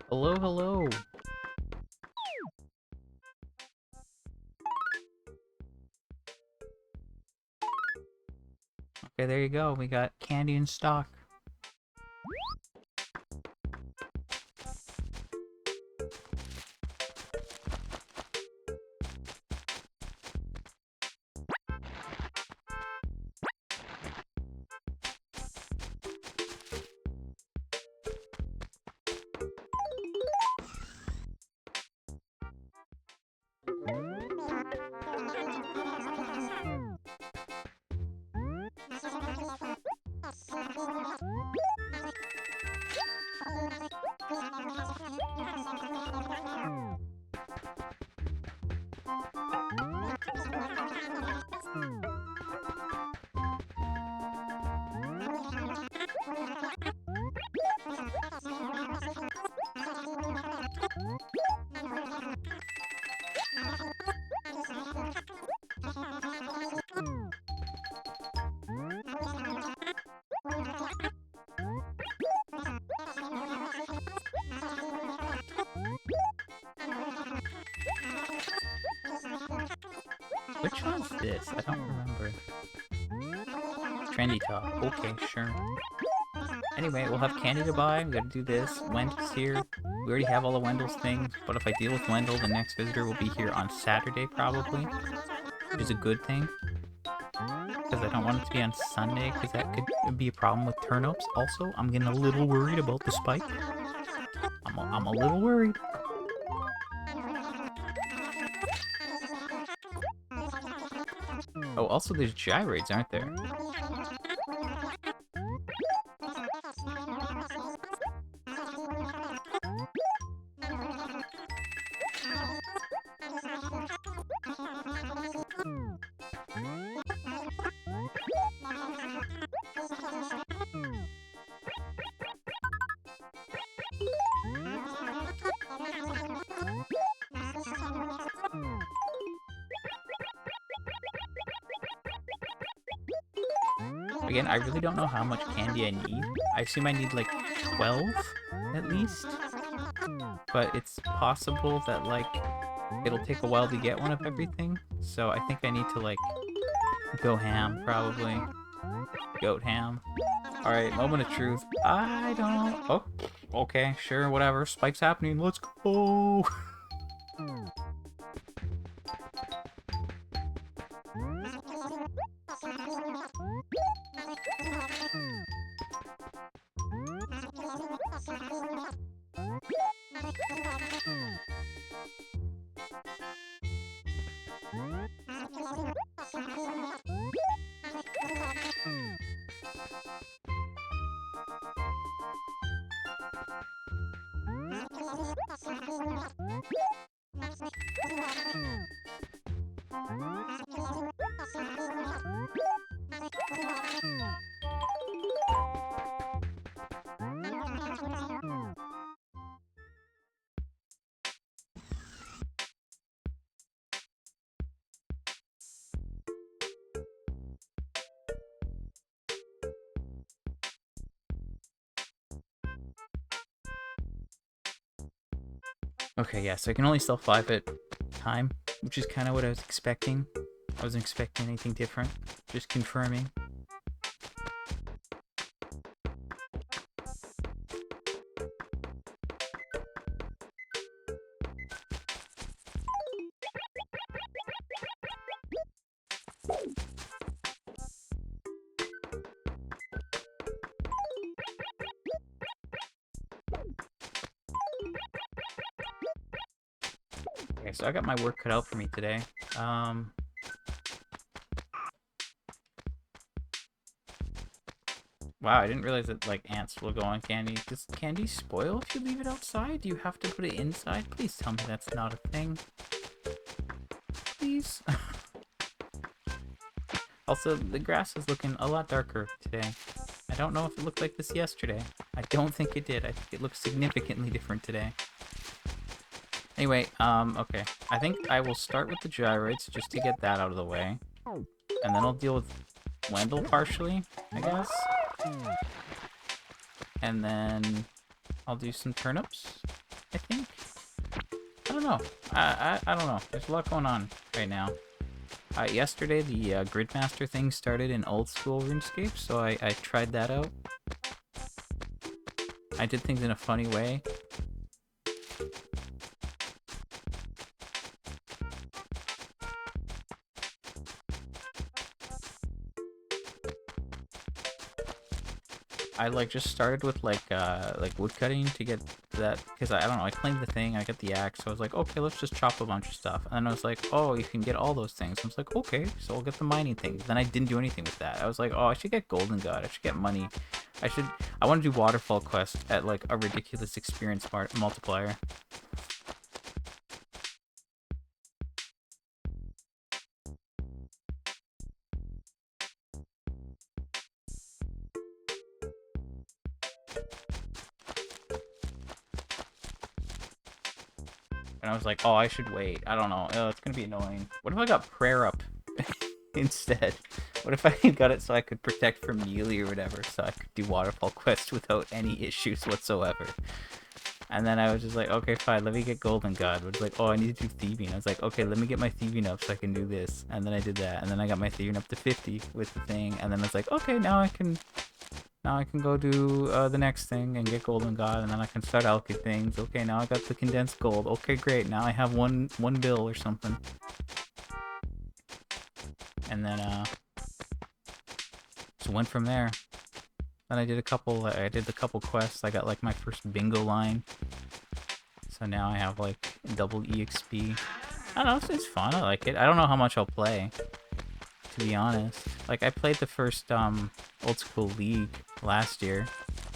Hello, hello. Okay, there you go. We got candy in stock. Which one's this? I don't remember. Trendy top. Okay, sure. Anyway, we'll have candy to buy. We gotta do this. Wendell's here. We already have all the Wendell's things, but if I deal with Wendell, the next visitor will be here on Saturday, probably. Which is a good thing. Because I don't want it to be on Sunday, because that could be a problem with turnips. Also, I'm getting a little worried about the spike. I'm a little worried. Oh, also there's gyrates, aren't there? Again, I really don't know how much candy I need. I assume I need like 12 at least. But it's possible that like it'll take a while to get one of everything. So I think I need to like go ham probably. Goat ham. Alright, moment of truth. I don't... Oh, okay, sure, whatever. Spike's happening. Let's go! Okay, yeah, so I can only sell 5 at a time, which is kind of what I was expecting. I wasn't expecting anything different. Just confirming. Okay, so I got my work cut out for me today. Wow, I didn't realize that like ants will go on candy. Does candy spoil if you leave it outside? Do you have to put it inside? Please tell me that's not a thing. Please. Also, the grass is looking a lot darker today. I don't know if it looked like this yesterday. I don't think it did. I think it looks significantly different today. Anyway, okay. I think I will start with the gyroids just to get that out of the way. And then I'll deal with Wendell partially, I guess. And then I'll do some turnips, I think. I don't know. I don't know. There's a lot going on right now. Yesterday, the Gridmaster thing started in old school RuneScape, so I tried that out. I did things in a funny way. I like just started with like wood cutting to get that, because I don't know, I claimed the thing, I got the axe, so I was like, okay, let's just chop a bunch of stuff. And then I was like, oh, you can get all those things. I was like, okay, so I'll get the mining thing. Then I didn't do anything with that. I was like, oh, I should get golden god, I should get money. I want to do waterfall quest at like a ridiculous experience multiplier. And I was like, oh, I should wait. I don't know. Oh, it's gonna be annoying. What if I got prayer up instead? What if I got it so I could protect from Neely or whatever, so I could do waterfall quest without any issues whatsoever? And then I was just like, okay, fine, let me get golden god. But it's like, oh, I need to do thieving. I was like, okay, let me get my thieving up so I can do this. And then I did that, and then I got my thieving up to 50 with the thing. And then I was like, okay, now I can go do the next thing and get golden god, and then I can start alchemy things. Okay, now I got the condensed gold. Okay, great. Now I have one bill or something. And then just went from there. Then I did a couple quests. I got like my first bingo line. So now I have like double EXP. I don't know, it's fun. I like it. I don't know how much I'll play, to be honest. Like, I played the first old school league last year,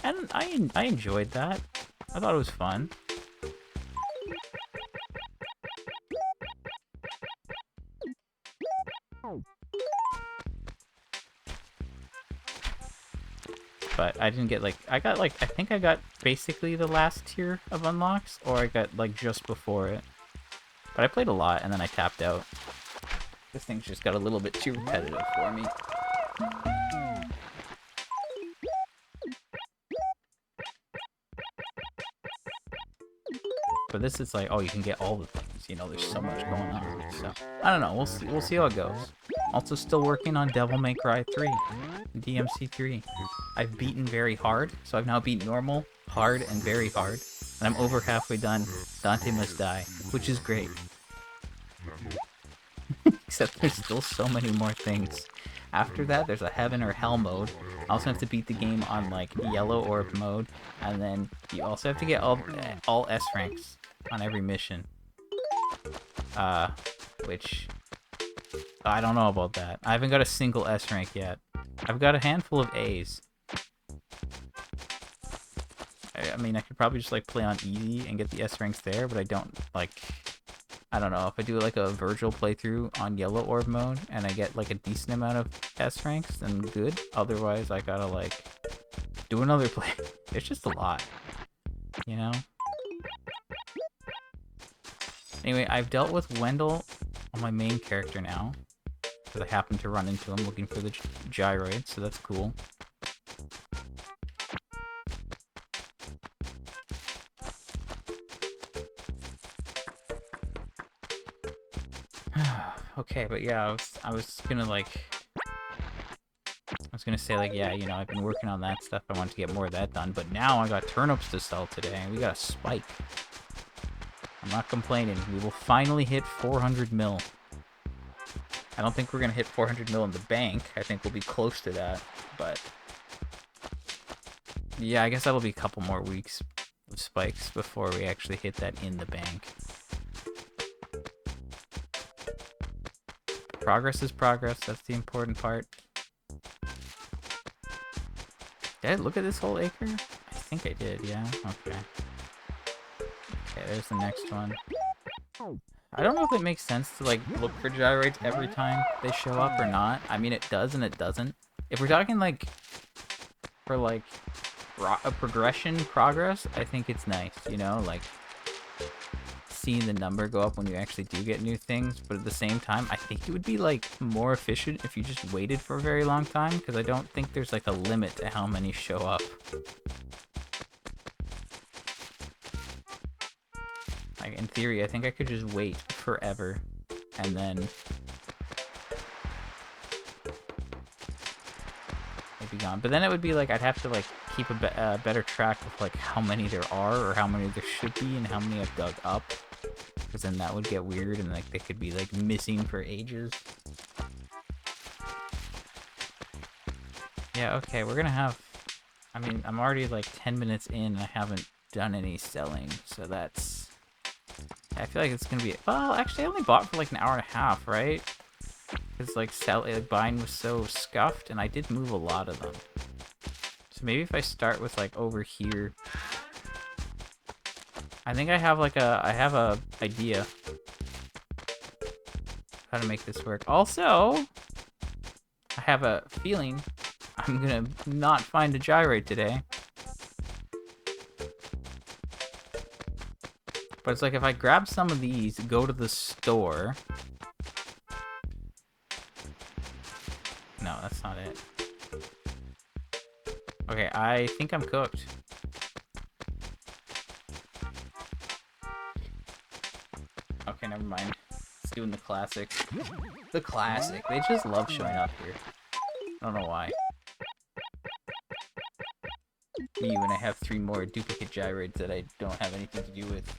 and I enjoyed that. I thought it was fun. But I didn't get like, I think I got basically the last tier of unlocks, or I got like just before it. But I played a lot and then I tapped out. This thing's just got a little bit too repetitive for me. But this is like, oh, you can get all the things, you know, there's so much going on. So, I don't know, we'll see how it goes. Also still working on Devil May Cry 3, DMC 3. I've beaten very hard, so I've now beat normal, hard, and very hard. And I'm over halfway done. Dante Must Die, which is great. Except there's still so many more things. After that, there's a heaven or hell mode. I also have to beat the game on like yellow orb mode, and then you also have to get all S ranks on every mission. Which I don't know about that. I haven't got a single S rank yet. I've got a handful of A's. I mean, I could probably just like play on easy and get the S ranks there, but I don't like. I don't know, if I do like a Virgil playthrough on yellow orb mode and I get like a decent amount of S ranks, then good. Otherwise, I gotta like do another play. It's just a lot, you know? Anyway, I've dealt with Wendell on my main character now, because I happened to run into him looking for the gyroid, so that's cool. Okay, but yeah, I was gonna say like, yeah, you know, I've been working on that stuff. I want to get more of that done, but now I got turnips to sell today. We got a spike. I'm not complaining. We will finally hit 400 mil. I don't think we're gonna hit 400 mil in the bank. I think we'll be close to that, but yeah, I guess that'll be a couple more weeks of spikes before we actually hit that in the bank. Progress is progress. That's the important part. Did I look at this whole acre? I think I did, yeah. Okay. Okay, there's the next one. I don't know if it makes sense to, like, look for gyrates every time they show up or not. I mean, it does and it doesn't. If we're talking, like, for, like, a progress, I think it's nice, you know? Like, seeing the number go up when you actually do get new things. But at the same time, I think it would be, like, more efficient if you just waited for a very long time. Because I don't think there's, like, a limit to how many show up. Like, in theory, I think I could just wait forever, and then it'd be gone. But then it would be like I'd have to like keep a better track of like how many there are or how many there should be and how many I've dug up, because then that would get weird and like they could be like missing for ages. Yeah, okay, we're gonna have. I mean, I'm already like 10 minutes in and I haven't done any selling, so that's. I feel like it's gonna be. Well, actually, I only bought for like an hour and a half, right? Because like buying was so scuffed, and I did move a lot of them. So maybe if I start with like over here, I think I have like a idea how to make this work. Also, I have a feeling I'm gonna not find a gyrate today. But it's like if I grab some of these, go to the store. No, that's not it. Okay, I think I'm cooked. Okay, never mind. Let's do the classic. The classic. They just love showing up here. I don't know why. Me when I have 3 more duplicate gyrates that I don't have anything to do with.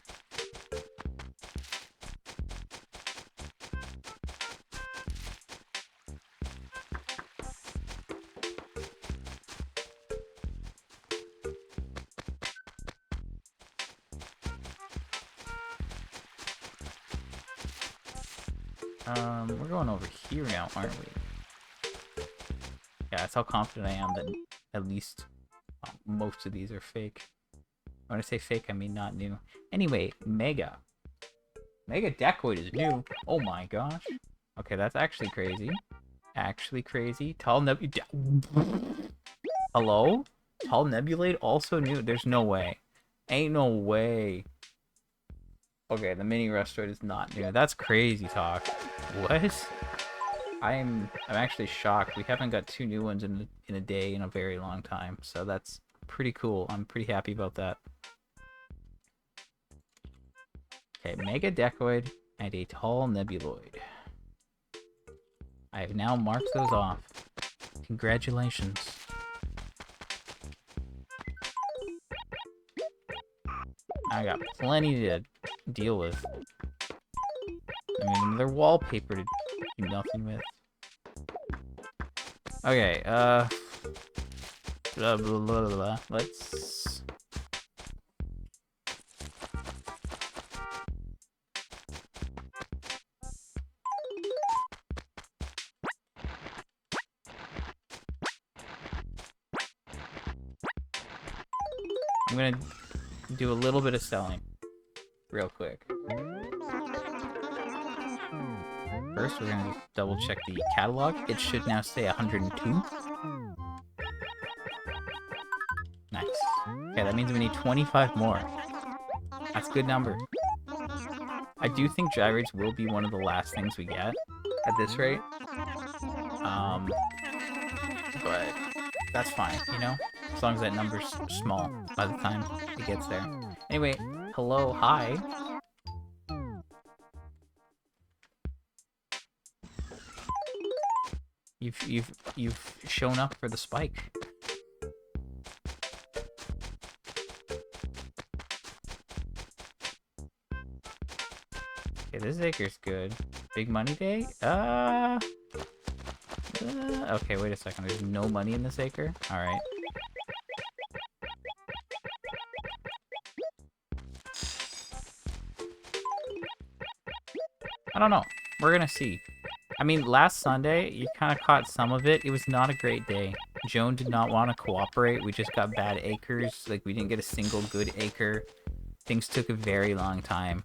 We're going over here now, aren't we? Yeah, that's how confident I am that at least most of these are fake. When I say fake, I mean not new. Anyway, Mega. Mega Decoid is new. Oh my gosh. Okay, that's actually crazy. Actually crazy. Tall Hello? Tall Nebulade also new? There's no way. Ain't no way. Okay, the mini Restoid is not new. That's crazy talk. What? I'm actually shocked. We haven't got 2 new ones in a day in a very long time, so that's pretty cool. I'm pretty happy about that. Okay, Mega Decoid and a Tall Nebuloid. I have now marked those off. Congratulations. I got plenty to deal with. I mean, another wallpaper to do nothing with. Okay, blah, blah, blah, blah. Let's... I'm gonna do a little bit of selling real quick. First, we're gonna double check the catalog. It should now say 102. Nice. Okay, that means we need 25 more. That's a good number. I do think gyrates will be one of the last things we get at this rate. But that's fine, you know? As long as that number's small by the time it gets there. Anyway, hello, hi. You've shown up for the spike. Okay, this acre's good. Big money day? Okay, wait a second. There's no money in this acre? Alright. I don't know. We're gonna see. I mean, last Sunday, you kind of caught some of it. It was not a great day. Joan did not want to cooperate. We just got bad acres. Like, we didn't get a single good acre. Things took a very long time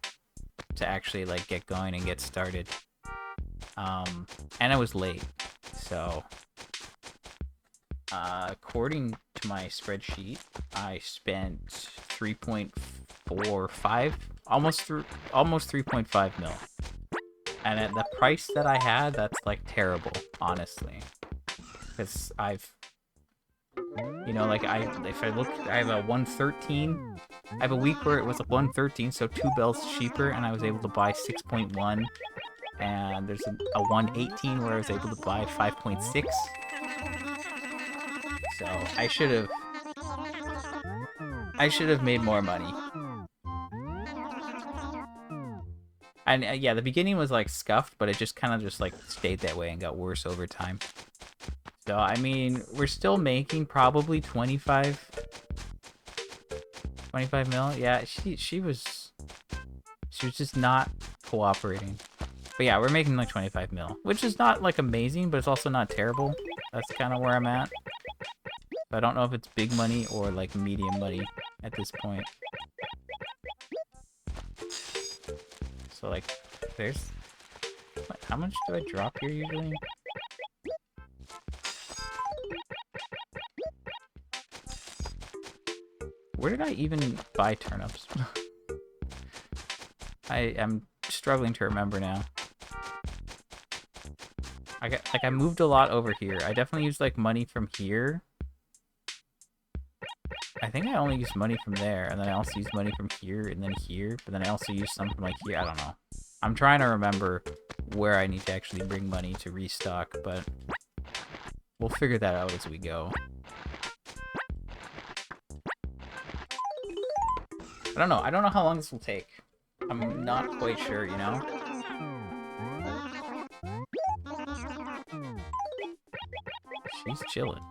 to actually, like, get going and get started. And I was late. So, according to my spreadsheet, I spent 3.45, almost 3.5 mil. And at the price that I had, that's, like, terrible, honestly. Because I've, you know, like, if I look, I have a 113. I have a week where it was a 113, so 2 bells cheaper, and I was able to buy 6.1. And there's a 118 where I was able to buy 5.6. So I should have made more money. And yeah, the beginning was like scuffed, but it just kind of just like stayed that way and got worse over time. So I mean, we're still making probably 25 mil. Yeah, she was just not cooperating. But yeah, we're making like 25 mil, which is not like amazing, but it's also not terrible. That's kind of where I'm at. But I don't know if it's big money or like medium money at this point. So like, there's, how much do I drop here usually? Where did I even buy turnips? I am struggling to remember now. I moved a lot over here. I definitely used like money from here. I think I only used money from there, and then I also used money from here and then here, but then I also used some from like here. I don't know. I'm trying to remember where I need to actually bring money to restock, but we'll figure that out as we go. I don't know. I don't know how long this will take. I'm not quite sure, you know? She's chilling.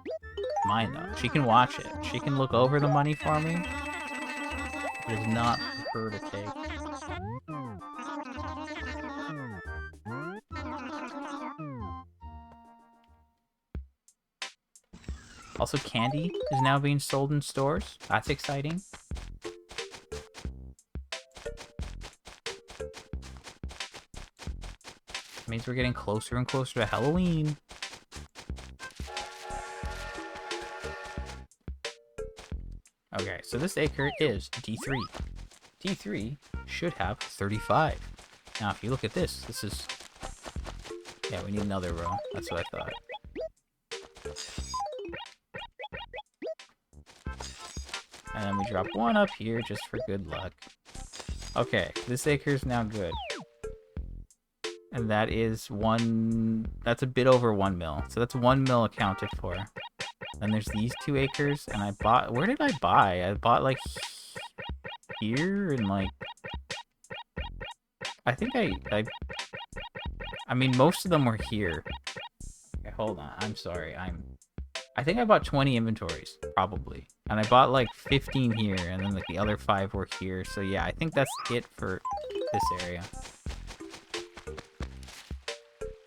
Mine, though. She can watch it. She can look over the money for me. It is not for her to take. Also, candy is now being sold in stores. That's exciting. It means we're getting closer and closer to Halloween. Okay, so this acre is D3. D3 should have 35. Now, if you look at this, this is... Yeah, we need another row. That's what I thought. And then we drop one up here just for good luck. Okay, this acre is now good. And that is that's a bit over 1 mil. So that's 1 mil accounted for. Then there's these 2 acres, and I bought, where did I buy? I bought like here and like, I think I mean, most of them were here. Okay, hold on, I'm sorry, I think I bought 20 inventories, probably. And I bought like 15 here, and then like the other 5 were here. So yeah, I think that's it for this area.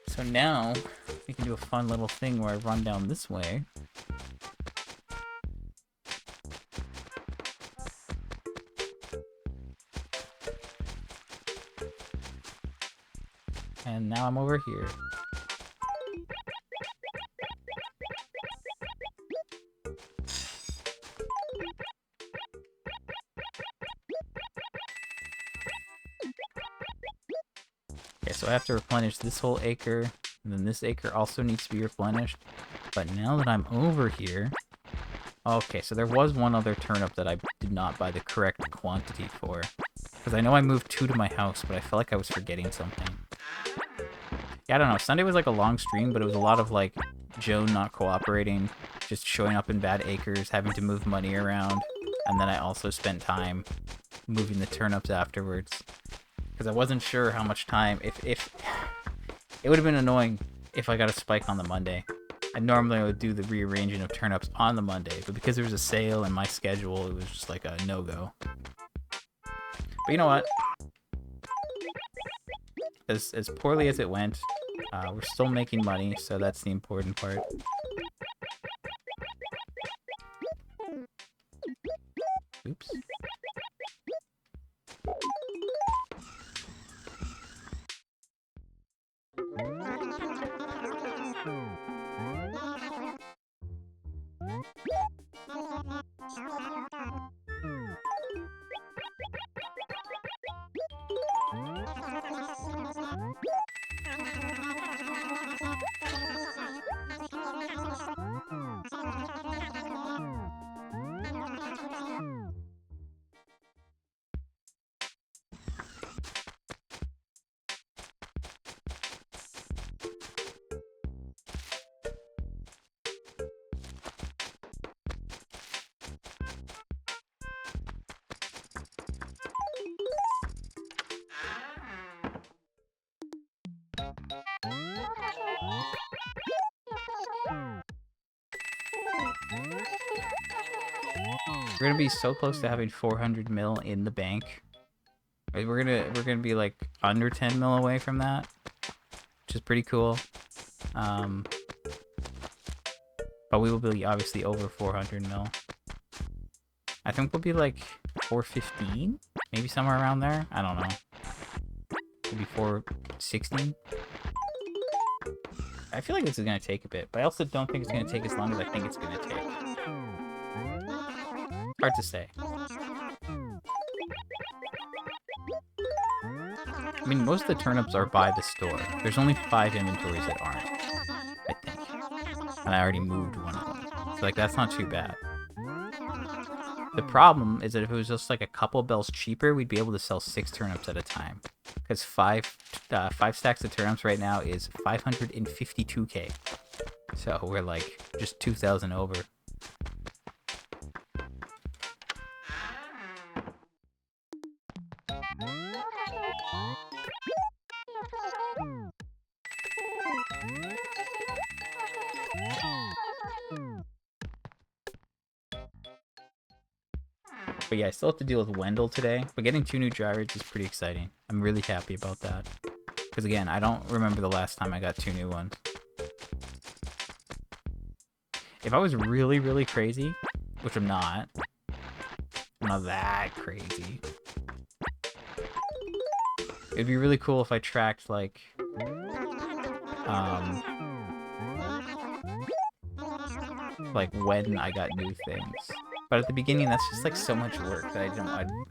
So now, we can do a fun little thing where I run down this way. And now I'm over here. Okay, so I have to replenish this whole acre, and then this acre also needs to be replenished. But now that I'm over here... Okay, so there was one other turnip that I did not buy the correct quantity for. Because I know I moved 2 to my house, but I felt like I was forgetting something. Yeah, I don't know. Sunday was like a long stream, but it was a lot of like Joan not cooperating, just showing up in bad acres, having to move money around, and then I also spent time moving the turnips afterwards. Because I wasn't sure how much time, if it would have been annoying if I got a spike on the Monday. And normally I would do the rearranging of turnips on the Monday, but because there was a sale in my schedule, it was just like a no-go. But you know what? As poorly as it went, we're still making money, so that's the important part. We're gonna be so close to having 400 mil in the bank. We're gonna be like under 10 mil away from that, which is pretty cool. But we will be obviously over 400 mil. I think we'll be like 415, maybe somewhere around there. I don't know. Maybe 416. I feel like this is gonna take a bit, but I also don't think it's gonna take as long as I think it's gonna take. Hard to say. I mean, most of the turnips are by the store. There's only 5 inventories that aren't, I think. And I already moved one of them. So, like, that's not too bad. The problem is that if it was just, like, a couple bells cheaper, we'd be able to sell 6 turnips at a time. Because 5 stacks of turnips right now is 552k. So, we're, like, just 2,000 over. But yeah, I still have to deal with Wendell today. But getting 2 new gyroids is pretty exciting. I'm really happy about that. Because again, I don't remember the last time I got 2 new ones. If I was really, really crazy, which I'm not that crazy. It'd be really cool if I tracked, like, when I got new things. But at the beginning, that's just, like, so much work that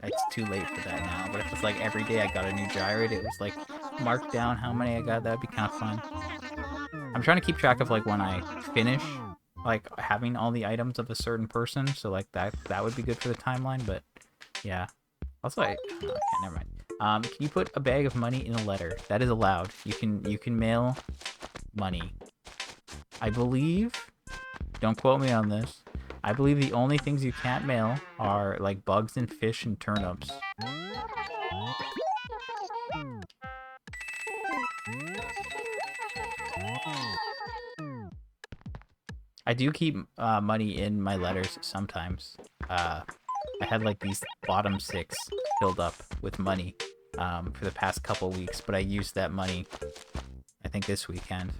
it's too late for that now. But if it's, like, every day I got a new gyroid, it was, like, marked down how many I got, that'd be kind of fun. I'm trying to keep track of, like, when I finish, like, having all the items of a certain person, so, like, that would be good for the timeline, but, yeah. Also, okay, never mind. Can you put a bag of money in a letter? That is allowed. You can mail money. I believe, don't quote me on this, I believe the only things you can't mail are, like, bugs and fish and turnips. I do keep money in my letters sometimes. I had, like, these bottom 6 filled up with money for the past couple weeks, but I used that money, I think this weekend,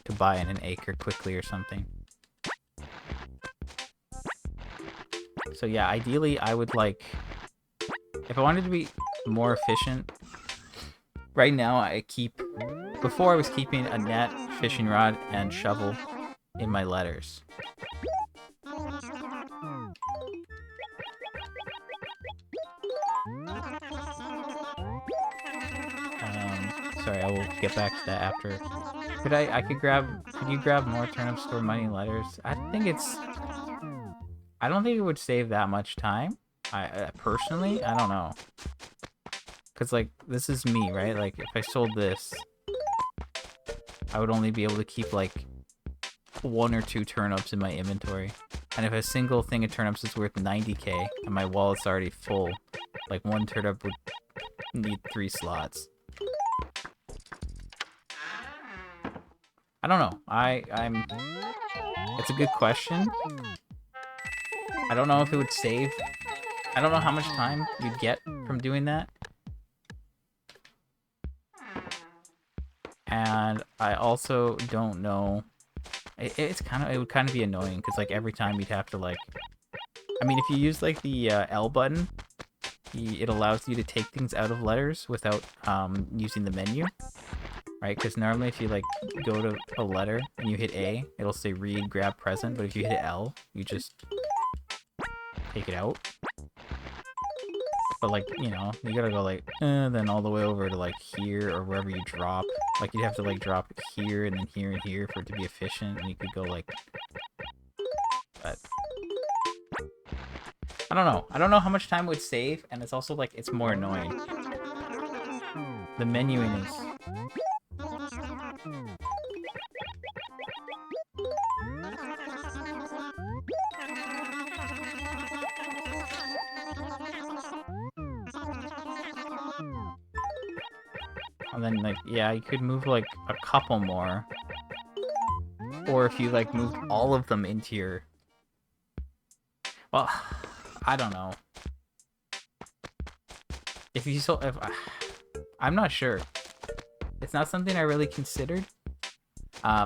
to buy an acre quickly or something. So yeah, ideally I would, like, if I wanted to be more efficient, right now before I was keeping a net, fishing rod, and shovel in my letters. Sorry, I will get back to that after. Could you grab more turnip store money letters? I don't think it would save that much time. Personally, I don't know. Cause, like, this is me, right? Like, if I sold this, I would only be able to keep, like, 1 or 2 turnips in my inventory. And if a single thing of turnips is worth 90k and my wallet's already full, like, 1 turnip would need 3 slots. I don't know. It's a good question. I don't know if it would save. I don't know how much time you'd get from doing that. And I also don't know. It would kind of be annoying because, like, every time you'd have to, like, I mean, if you use like the L button, it allows you to take things out of letters without using the menu, right? Because normally if you like go to a letter and you hit A, it'll say read, grab, present. But if you hit L, you just take it out. But like, you know, you gotta go like, then all the way over to like here or wherever you drop. Like you'd have to like drop here and then here and here for it to be efficient. And you could go like, but I don't know. I don't know how much time it would save, and it's also like it's more annoying. The menuing is. And then, like, yeah, you could move, like, a couple more. Or if you, like, moved all of them into your... Well, I don't know. If you so... I'm not sure. It's not something I really considered.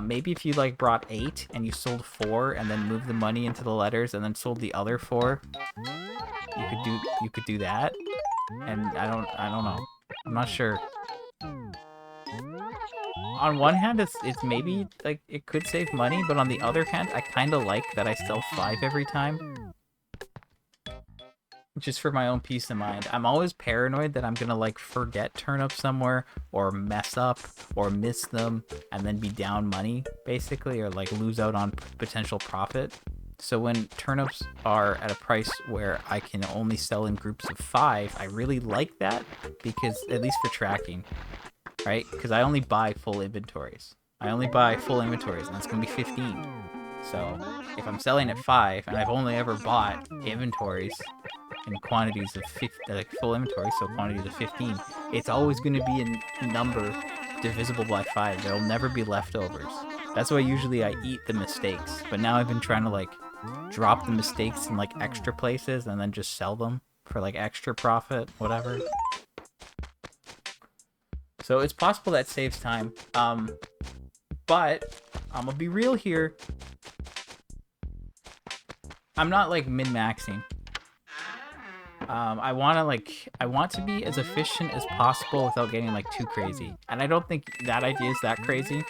Maybe if you, like, brought 8 and you sold 4 and then moved the money into the letters and then sold the other 4, you could do that. And I don't know. I'm not sure. On one hand, it's maybe, like, it could save money, but on the other hand, I kind of like that I sell 5 every time. Just for my own peace of mind. I'm always paranoid that I'm gonna, like, forget turnips somewhere, or mess up, or miss them, and then be down money, basically, or, like, lose out on potential profit. So when turnips are at a price where I can only sell in groups of 5, I really like that, because, at least for tracking, right? Because I only buy full inventories. And that's going to be 15. So if I'm selling at 5, and I've only ever bought inventories in quantities of 50, like full inventory, so quantities of 15, it's always going to be a number divisible by 5. There'll never be leftovers. That's why usually I eat the mistakes. But now I've been trying to, like, drop the mistakes in, like, extra places and then just sell them for, like, extra profit, whatever. So it's possible that saves time. But I'm gonna be real here. I'm not, like, min-maxing. I want to be as efficient as possible without getting, like, too crazy. And I don't think that idea is that crazy,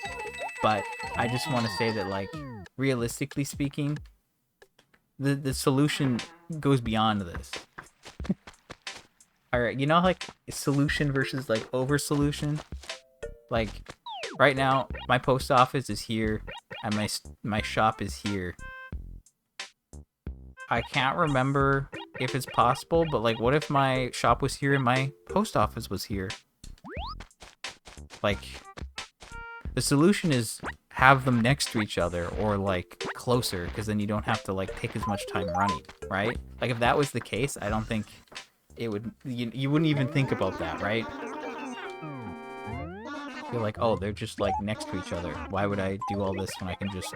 but I just want to say that, like, realistically speaking, the solution goes beyond this. Alright, you know, like, solution versus, like, over-solution? Like, right now, my post office is here, and my shop is here. I can't remember if it's possible, but, like, what if my shop was here and my post office was here? Like, the solution is have them next to each other, or, like, closer, because then you don't have to, like, take as much time running, right? Like, if that was the case, I don't think it would... You wouldn't even think about that, right? You're like, oh, they're just, like, next to each other. Why would I do all this when I can just...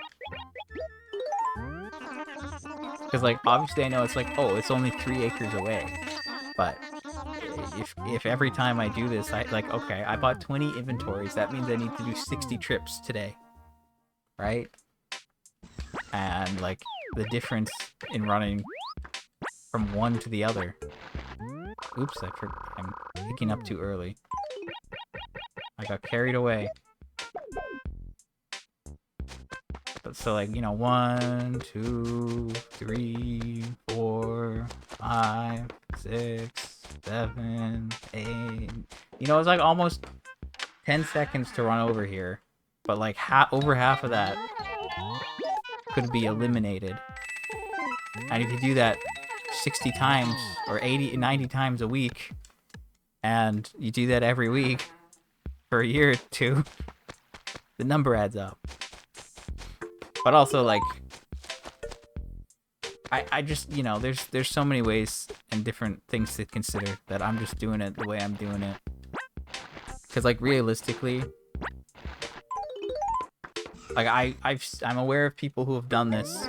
Because, like, obviously I know it's like, oh, it's only 3 acres away. But if every time I do this, okay, I bought 20 inventories. That means I need to do 60 trips today. Right? And, like, the difference in running from one to the other. Oops, I'm picking up too early. I got carried away. But so, like, you know, 1, 2, 3, 4, 5, 6, 7, 8. You know, it's like almost 10 seconds to run over here. But, like, over half of that could be eliminated. And if you do that 60 times, or 80, 90 times a week, and you do that every week for a year or two, the number adds up. But also, like, I just, you know, there's so many ways and different things to consider that I'm just doing it the way I'm doing it. Because, like, realistically, like, I'm aware of people who have done this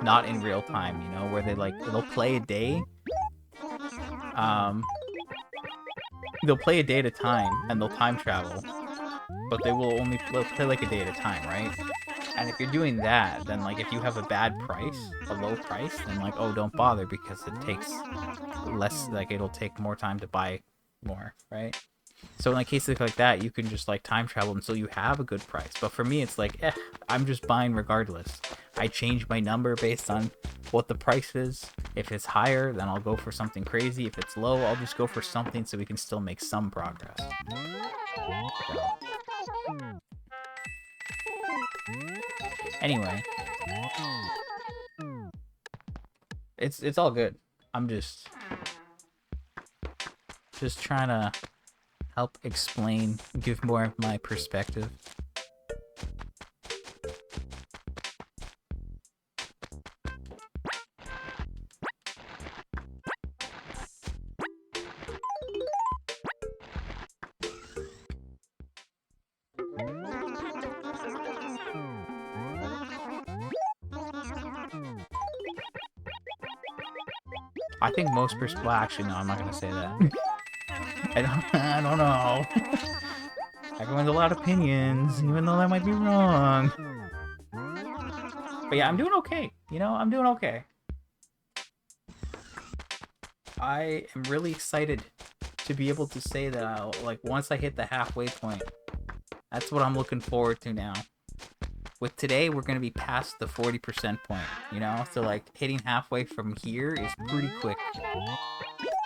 not in real time, you know, where they'll play a day. They'll play a day at a time, and they'll time travel. But they'll play like a day at a time, right? And if you're doing that, then like if you have a bad price, a low price, then like, oh, don't bother because it takes less, like it'll take more time to buy more, right? So in like cases like that, you can just like time travel until you have a good price. But for me, it's like, I'm just buying regardless. I change my number based on what the price is. If it's higher, then I'll go for something crazy. If it's low, I'll just go for something so we can still make some progress. So. Anyway, it's all good. I'm just trying to help explain, give more of my perspective. I think most well, actually, no, I'm not gonna say that. I don't know. Everyone's a lot of opinions, even though that might be wrong. But yeah, I'm doing okay. You know, I'm doing okay. I am really excited to be able to say that I'll, like, once I hit the halfway point, that's what I'm looking forward to now. With today, we're going to be past the 40% point, you know? So, like, hitting halfway from here is pretty quick.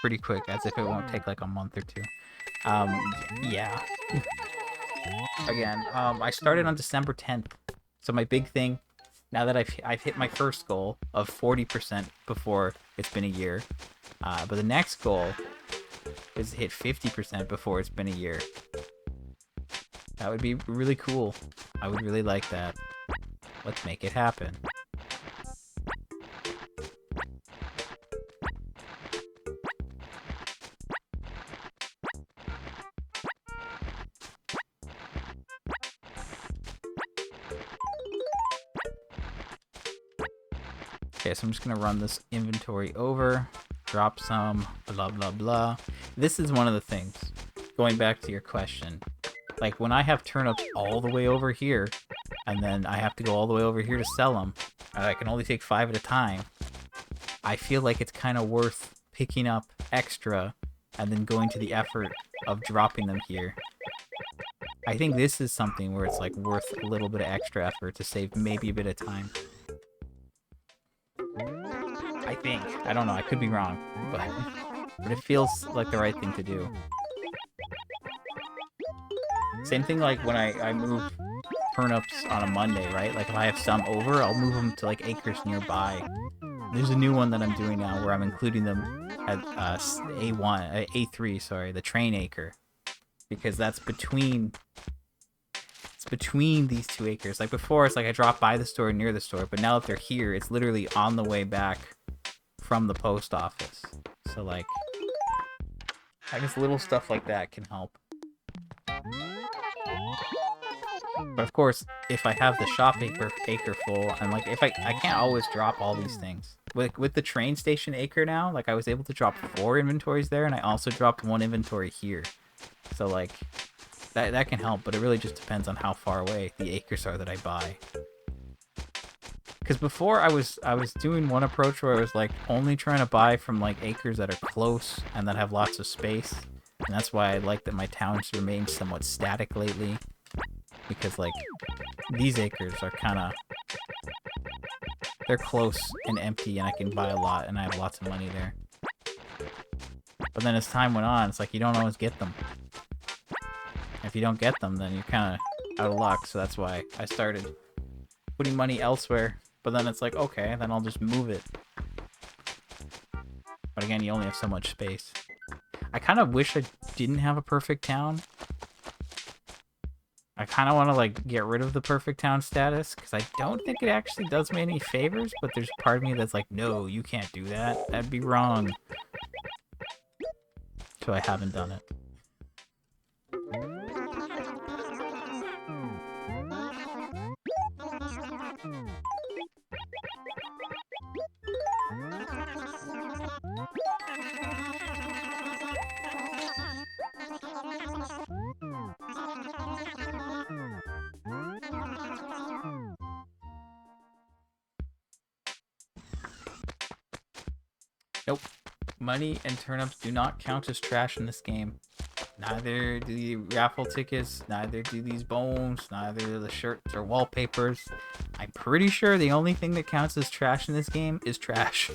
Pretty quick, as if it won't take, like, a month or two. Yeah. Again, I started on December 10th. So my big thing, now that I've hit my first goal of 40% before it's been a year, but the next goal is to hit 50% before it's been a year. That would be really cool. I would really like that. Let's make it happen. Okay, so I'm just gonna run this inventory over, drop some, blah blah blah. This is one of the things, going back to your question, like when I have turnips all the way over here, and then I have to go all the way over here to sell them, and I can only take 5 at a time, I feel like it's kind of worth picking up extra and then going to the effort of dropping them here. I think this is something where it's like worth a little bit of extra effort to save maybe a bit of time. I think. I don't know, I could be wrong, but it feels like the right thing to do. Same thing like when I move turnips on a Monday, right? Like if I have some over, I'll move them to like acres nearby. There's a new one that I'm doing now where I'm including them at A3, sorry, the train acre. Because that's between these 2 acres. Like before, it's like I drop by the store, near the store, but now that they're here, it's literally on the way back from the post office. So like, I guess little stuff like that can help. But of course, if I have the shop acre full, and like if I can't always drop all these things. With the train station acre now, like I was able to drop 4 inventories there, and I also dropped 1 inventory here. So like, that can help, but it really just depends on how far away the acres are that I buy. Because before I was doing one approach where I was like only trying to buy from like acres that are close and that have lots of space, and that's why I like that my towns remain somewhat static lately. Because like these acres are kind of, they're close and empty, and I can buy a lot, and I have lots of money there. But then as time went on, it's like you don't always get them. If you don't get them, then you're kind of out of luck. So that's why I started putting money elsewhere. But then it's like, okay, then I'll just move it. But again, you only have so much space. I kind of wish I didn't have a perfect town. I kind of want to like get rid of the perfect town status, because I don't think it actually does me any favors, but there's part of me that's like, no, you can't do that. That'd be wrong. So I haven't done it. Nope. Money and turnips do not count as trash in this game. Neither do the raffle tickets, neither do these bones, neither the shirts or wallpapers. I'm pretty sure the only thing that counts as trash in this game is trash.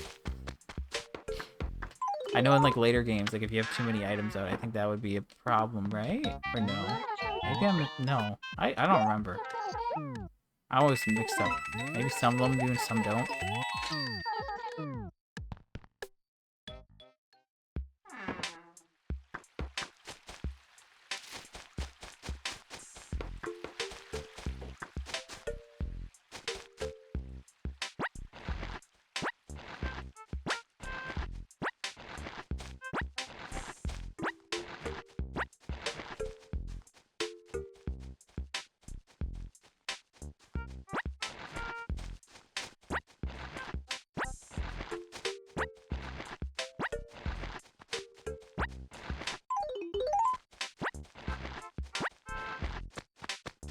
I know in like later games, like if you have too many items out, I think that would be a problem, right? Or no? Maybe no. I don't remember. I always mixed up. Maybe some of them do and some don't.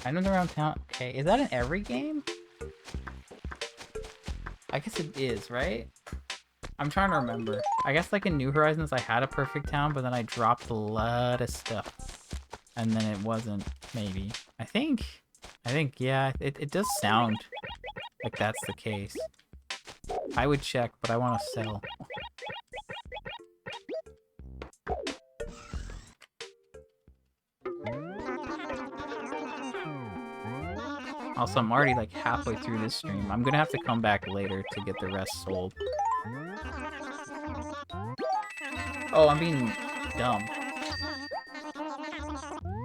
I know around town. Okay, is that in every game? I guess it is, right? I'm trying to remember. I guess like in New Horizons, I had a perfect town, but then I dropped a lot of stuff. And then it wasn't, maybe. I think, yeah, it does sound like that's the case. I would check, but I want to sell. Also, I'm already like halfway through this stream. I'm gonna have to come back later to get the rest sold. Oh, I'm being dumb.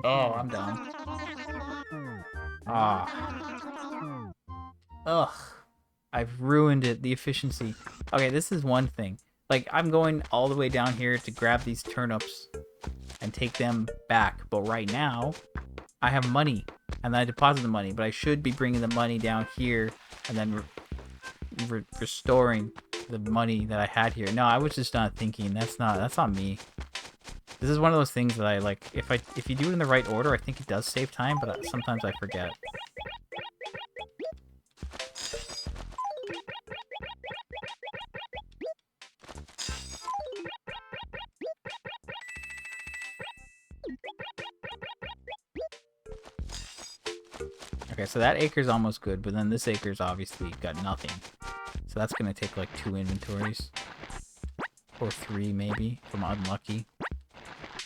Oh, I'm dumb. Ah. Ugh. I've ruined it, the efficiency. Okay, this is one thing. Like, I'm going all the way down here to grab these turnips and take them back. But right now, I have money. And I deposit the money. But I should be bringing the money down here and then restoring the money that I had here. No, I was just not thinking. That's on me. This is one of those things that I like. If you do it in the right order, I think it does save time. But sometimes I forget. Okay, so that acre's almost good, but then this acre's obviously got nothing. So that's gonna take like 2 inventories. Or 3 maybe, if I'm unlucky.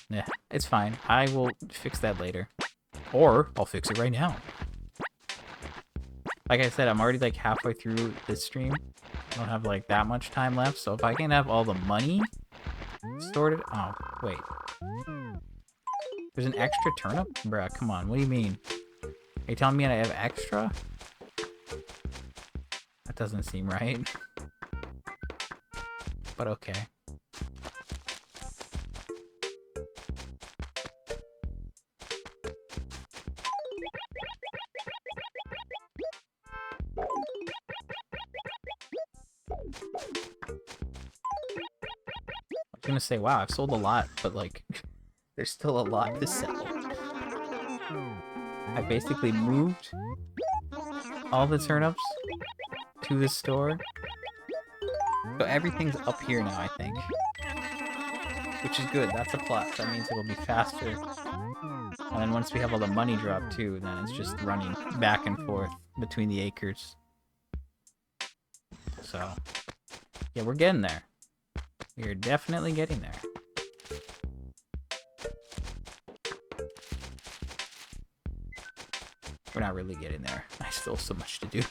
Yeah, it's fine. I will fix that later. Or, I'll fix it right now. Like I said, I'm already like halfway through this stream. I don't have like that much time left, so if I can have all the money sorted... Oh, wait. There's an extra turnip? Bruh, come on, what do you mean? Are you telling me I have extra? That doesn't seem right. But okay. I'm gonna say, wow, I've sold a lot, but like, there's still a lot to sell. I basically moved all the turnips to the store. So everything's up here now, I think. Which is good, that's a plus. That means it'll be faster. And then once we have all the money dropped too, then it's just running back and forth between the acres. So, yeah, we're getting there. We're definitely getting there. We're not really getting there. I still have so much to do.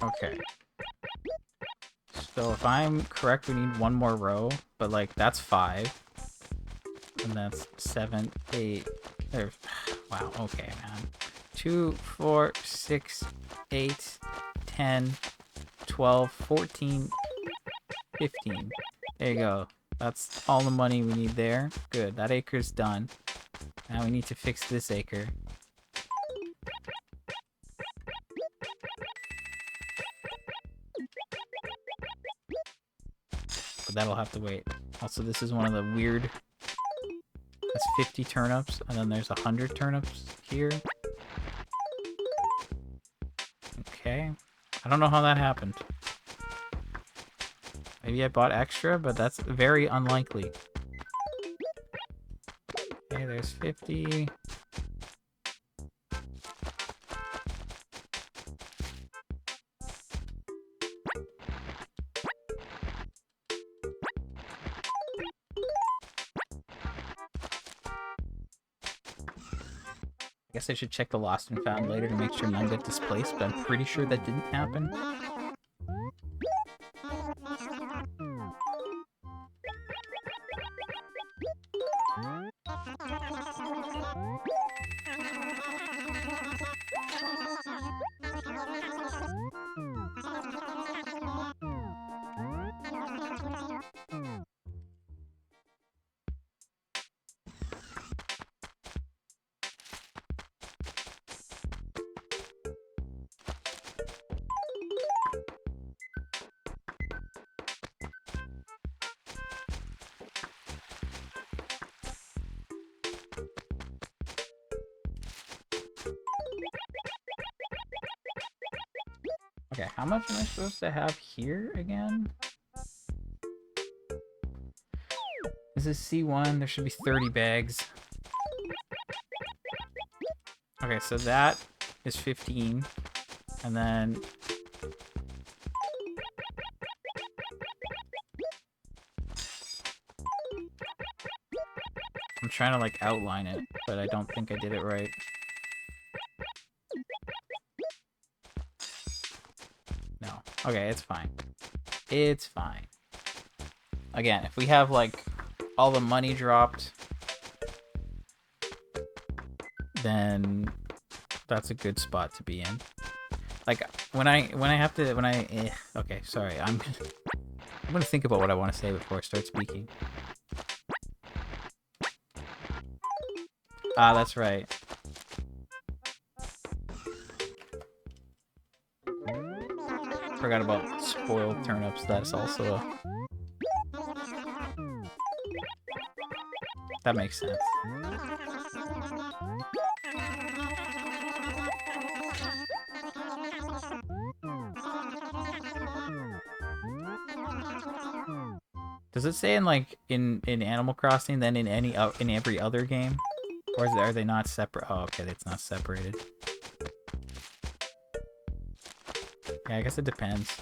Okay. So if I'm correct, we need 1 more row, but like that's 5. And that's 7, 8. There's... Wow, okay, man. 2, 4, 6, 8, 10, 12, 14, 15. There you go. That's all the money we need there. Good, that acre's done. Now we need to fix this acre. that'll have to wait. Also, this is one of the weird... That's 50 turnips, and then there's 100 turnips here. Okay. I don't know how that happened. Maybe I bought extra, but that's very unlikely. Okay, there's 50. I guess I should check the lost and found later to make sure none get displaced, but I'm pretty sure that didn't happen. Okay, how much am I supposed to have here again? This is C1. There should be 30 bags. Okay, so that is 15. And then... I'm trying to, like, outline it, but I don't think I did it right. No. Okay, it's fine. It's fine. Again, if we have, like, all the money dropped, then that's a good spot to be in. Like, okay, sorry, I'm gonna think about what I want to say before I start speaking. Ah, that's right. Forgot about spoiled turnips. That's also a... That makes sense. Does it say in like in Animal Crossing then in every other game, or are they not separate? Oh, okay, it's not separated. Yeah, I guess it depends.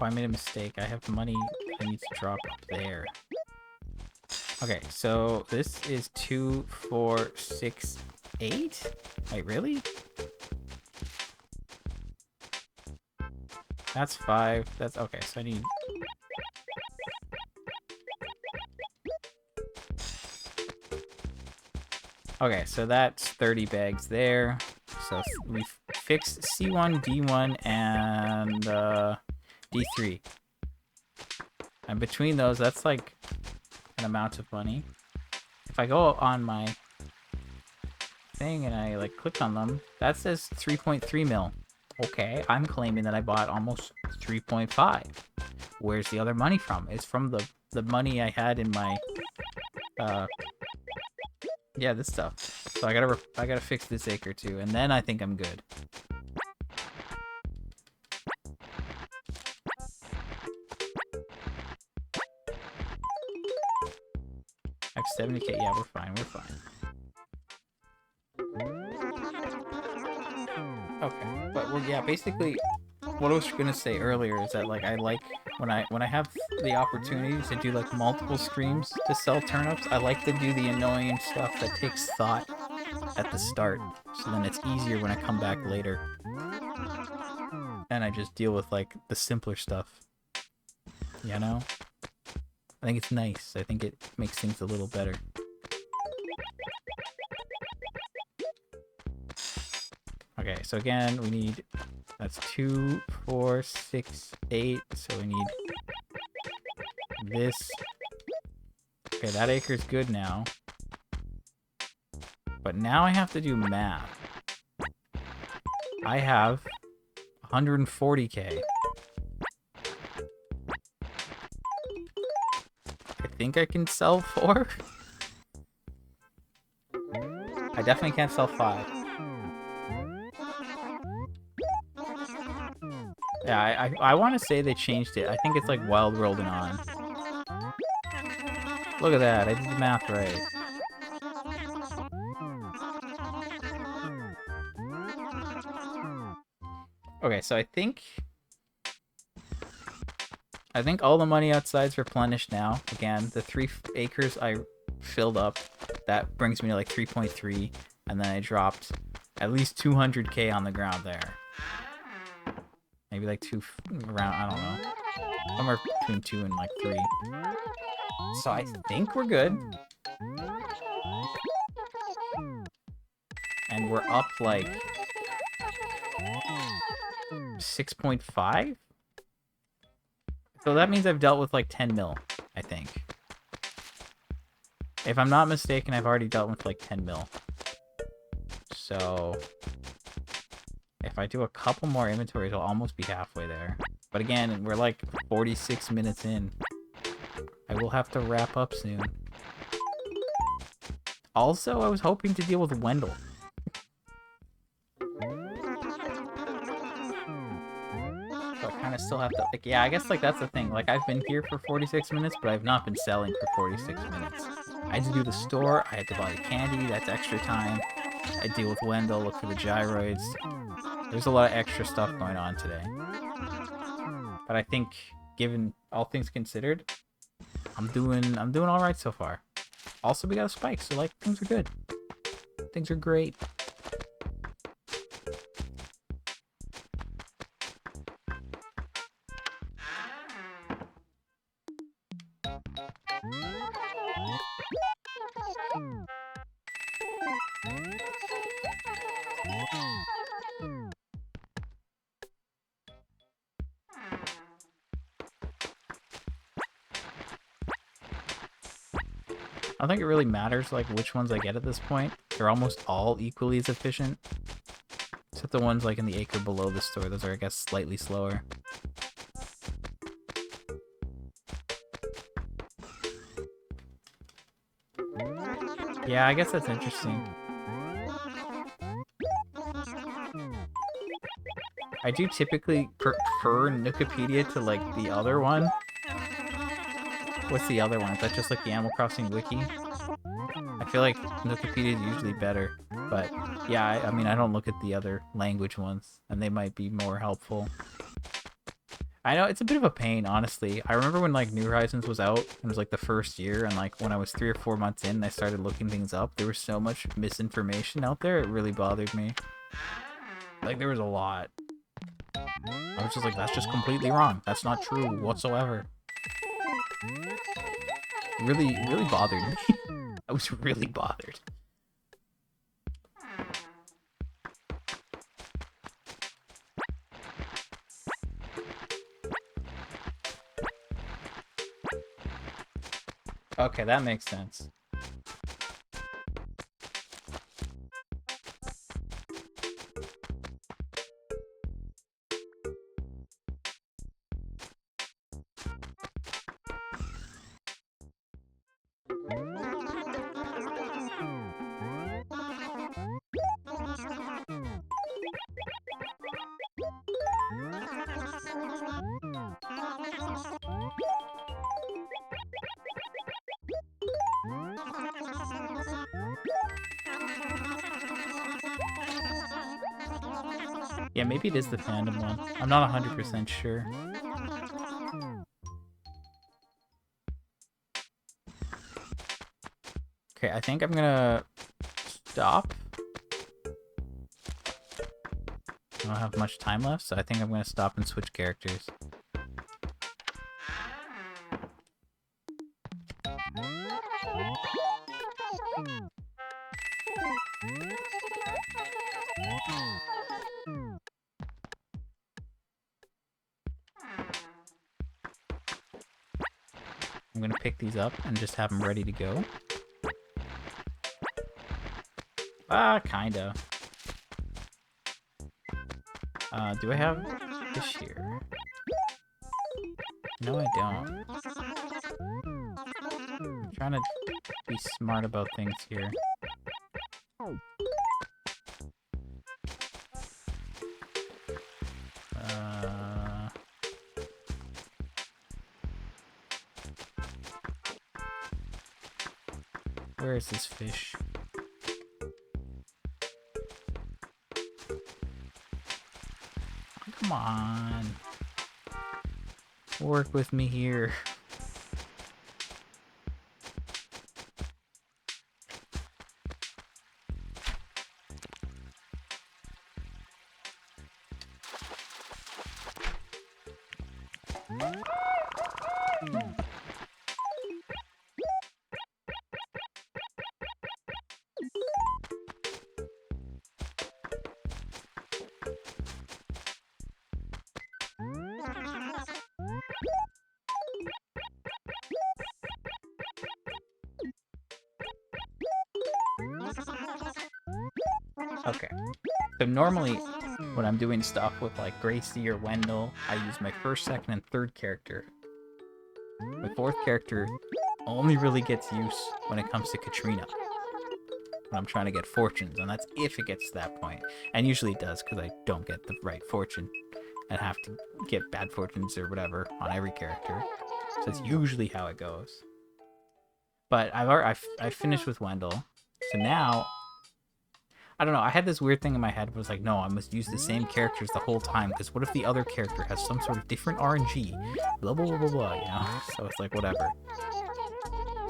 Oh, I made a mistake. I have money I need to drop up there. Okay, so this is 2, 4, 6, 8? Wait, really? That's 5. That's okay, so I need... Okay, so that's 30 bags there. So we fixed C1, D1, and D3. And between those, that's like an amount of money. If I go on my thing and I like click on them, that says 3.3 mil. Okay, I'm claiming that I bought almost 3.5. Where's the other money from? It's from the money I had in my yeah, this stuff. So I gotta fix this acre too, and then I think I'm good. I have 70k. Yeah, we're fine. We're fine. Okay, but well, yeah. Basically, what I was gonna say earlier is that like I like when I have the opportunity to do like multiple streams to sell turnips. I like to do the annoying stuff that takes thought at the start, so then it's easier when I come back later and I just deal with like the simpler stuff. You know? I think it's nice. I think it makes things a little better. Okay, so again, we need... That's 2, 4, 6, 8. So we need this. Okay, that acre's good now. But now I have to do math. I have 140k. I think I can sell 4. I definitely can't sell 5. Yeah, I want to say they changed it. I think it's like Wild World and on. Look at that. I did the math right. Okay, so I think all the money outside's replenished now. Again, the 3 acres I filled up. That brings me to like 3.3, and then I dropped at least 200k on the ground there. Maybe like 2 around, I don't know. Somewhere between 2 and like 3. So I think we're good. And we're up like 6.5? So that means I've dealt with like 10 mil, I think. If I'm not mistaken, I've already dealt with like 10 mil. So if I do a couple more inventories, I'll almost be halfway there. But again, we're like 46 minutes in. I will have to wrap up soon. Also, I was hoping to deal with Wendell. So I kind of still have to, like, yeah, I guess, like, that's the thing. Like, I've been here for 46 minutes, but I've not been selling for 46 minutes. I had to do the store, I had to buy candy, that's extra time. I deal with Wendell, look for the gyroids. There's a lot of extra stuff going on today. But I think, given all things considered, I'm doing all right so far. Also, we got a spike, so like things are good. Things are great. I don't think it really matters like which ones I get at this point. They're almost all equally as efficient. Except the ones like in the acre below the store, those are I guess slightly slower. Yeah, I guess that's interesting. I do typically prefer Nukipedia to like the other one. What's the other one? Is that just like the Animal Crossing wiki? I feel like Nukipedia is usually better, but yeah, I mean, I don't look at the other language ones, and they might be more helpful. I know, it's a bit of a pain, honestly. I remember when, like, New Horizons was out, it was, like, the first year, and, like, when I was 3 or 4 months in and I started looking things up, there was so much misinformation out there, it really bothered me. Like, there was a lot. I was just like, that's just completely wrong. That's not true whatsoever. Really, really bothered me. I was really bothered. Okay, that makes sense. Yeah, maybe it is the fandom one. I'm not 100% sure. Okay, I think I'm gonna stop. I don't have much time left, so I think I'm gonna stop and switch characters. I'm gonna pick these up and just have them ready to go. Kinda. Do I have fish here? No, I don't. I'm trying to be smart about things here. Where is this fish? Come on. Work with me here. Okay. So normally, when I'm doing stuff with like Gracie or Wendell, I use my first, second, and third character. My fourth character only really gets use when it comes to Katrina. When I'm trying to get fortunes, and that's if it gets to that point. And usually it does, because I don't get the right fortune. And have to get bad fortunes or whatever on every character. So that's usually how it goes. But I've finished with Wendell. So now, I don't know, I had this weird thing in my head where it was like, no, I must use the same characters the whole time, because what if the other character has some sort of different RNG? Blah, blah, blah, blah, blah, you know? So it's like, whatever.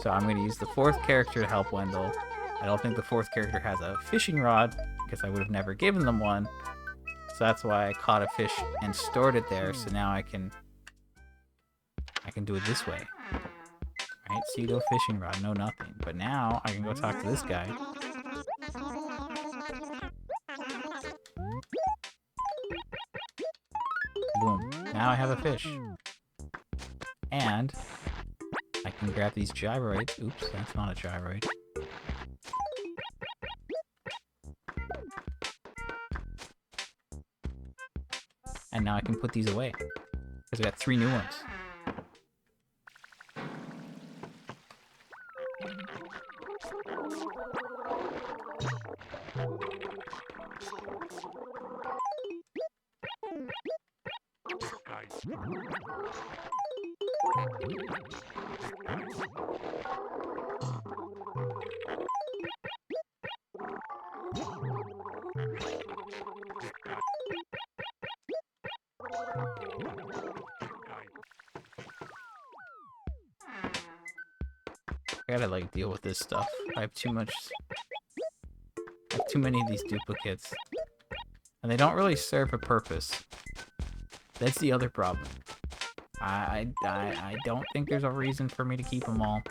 So I'm going to use the fourth character to help Wendell. I don't think the fourth character has a fishing rod, because I would have never given them one. So that's why I caught a fish and stored it there, so now I can do it this way. Right? Pseudo fishing rod, no nothing. But now I can go talk to this guy. Boom. Now I have a fish. And I can grab these gyroids. Oops, that's not a gyroid. And now I can put these away. Because I got 3 new ones. I gotta like deal with this stuff. I have too many of these duplicates. And they don't really serve a purpose. That's the other problem. I don't think there's a reason for me to keep them all.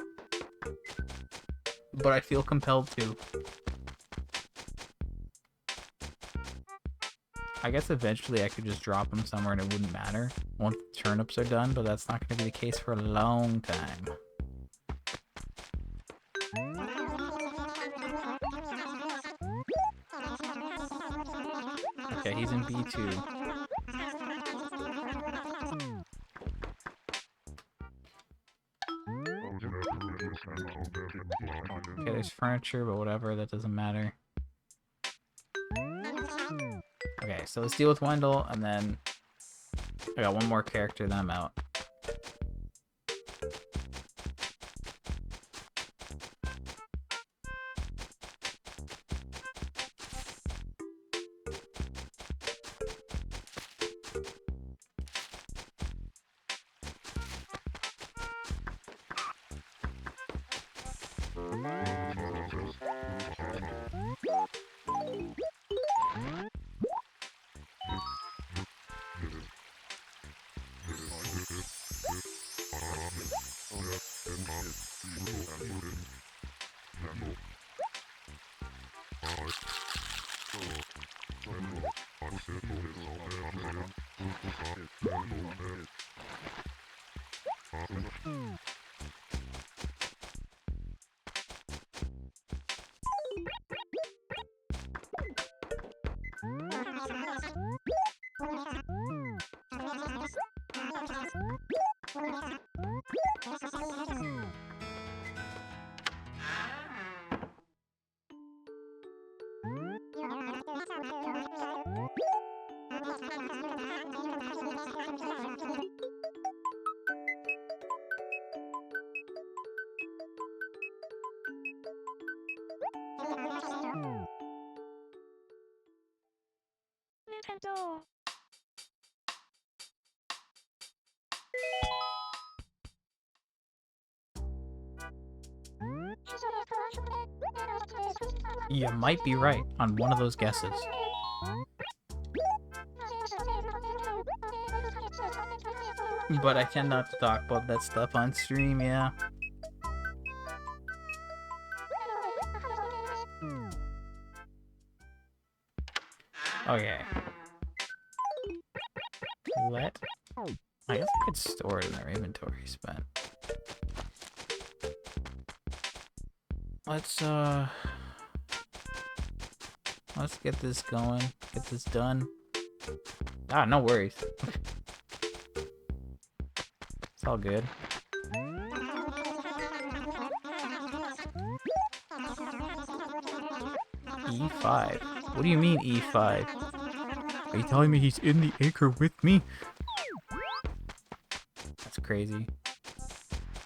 But I feel compelled to. I guess eventually I could just drop them somewhere and it wouldn't matter once the turnips are done, but that's not going to be the case for a long time. Okay, he's in B2. Okay, there's furniture, but whatever, that doesn't matter. Okay, so let's deal with Wendell, and then I got one more character, then I'm out. Nintendo. You might be right on one of those guesses. But I tend not to talk about that stuff on stream, yeah. Okay. I guess I could store it in our inventories, but let's get this going, get this done. Ah, no worries. It's all good. E5. What do you mean E5? Are you telling me he's in the acre with me? That's crazy.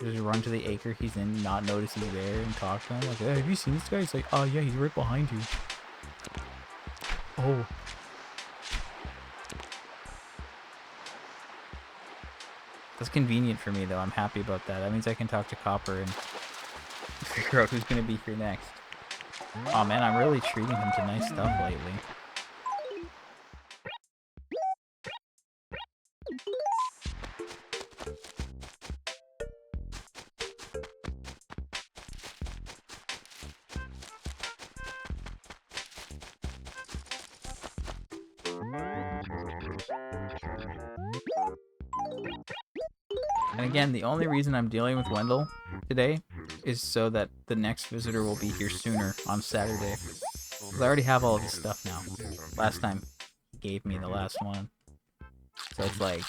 Just run to the acre he's in, not notice he's there, and talk to him. Like, hey, have you seen this guy? He's like, oh yeah, he's right behind you. Oh. That's convenient for me, though. I'm happy about that. That means I can talk to Copper and figure out who's going to be here next. Oh man, I'm really treating him to nice stuff lately. And again, the only reason I'm dealing with Wendell today is so that the next visitor will be here sooner on Saturday. Because I already have all of his stuff now. Last time he gave me the last one. So it's like,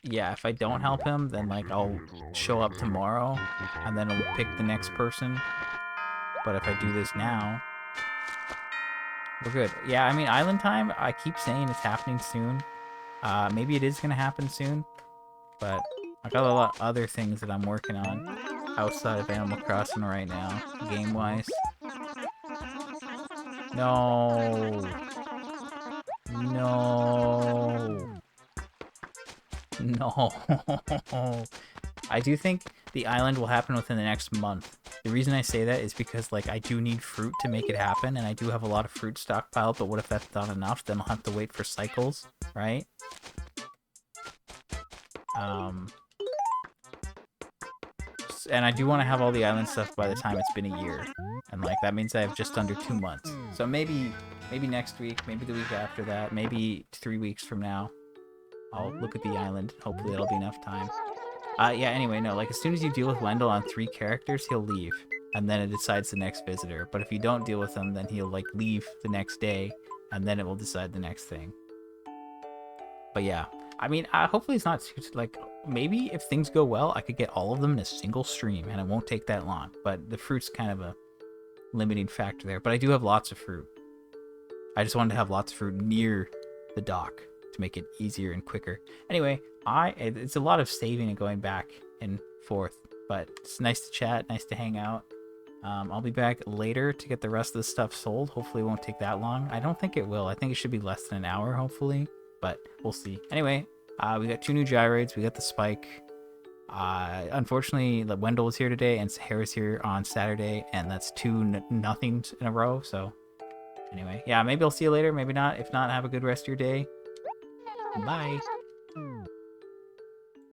yeah, if I don't help him, then like I'll show up tomorrow and then I'll pick the next person. But if I do this now, we're good. Yeah, I mean, Island Time, I keep saying it's happening soon. Maybe it is going to happen soon. But I got a lot of other things that I'm working on outside of Animal Crossing right now, game-wise. No. No. No. I do think the island will happen within the next month. The reason I say that is because, like, I do need fruit to make it happen, and I do have a lot of fruit stockpiled, but what if that's not enough? Then I'll have to wait for cycles, right? And I do want to have all the island stuff by the time it's been a year. And, like, that means I have just under 2 months. So maybe next week, maybe the week after that, maybe 3 weeks from now, I'll look at the island. Hopefully it'll be enough time. Yeah, anyway, no, like, as soon as you deal with Wendell on 3 characters, he'll leave. And then it decides the next visitor. But if you don't deal with him, then he'll, like, leave the next day. And then it will decide the next thing. But yeah. I mean, hopefully it's not too, like, maybe if things go well, I could get all of them in a single stream, and it won't take that long. But the fruit's kind of a limiting factor there. But I do have lots of fruit. I just wanted to have lots of fruit near the dock to make it easier and quicker. Anyway, it's a lot of saving and going back and forth, but it's nice to chat, nice to hang out. I'll be back later to get the rest of the stuff sold. Hopefully it won't take that long. I don't think it will. I think it should be less than an hour, hopefully. But we'll see. Anyway, we got 2 new gyroids. We got the spike. Unfortunately, Wendell was here today, and Sarah's here on Saturday, and that's 2 nothings in a row. So, anyway, yeah, maybe I'll see you later. Maybe not. If not, have a good rest of your day. Bye.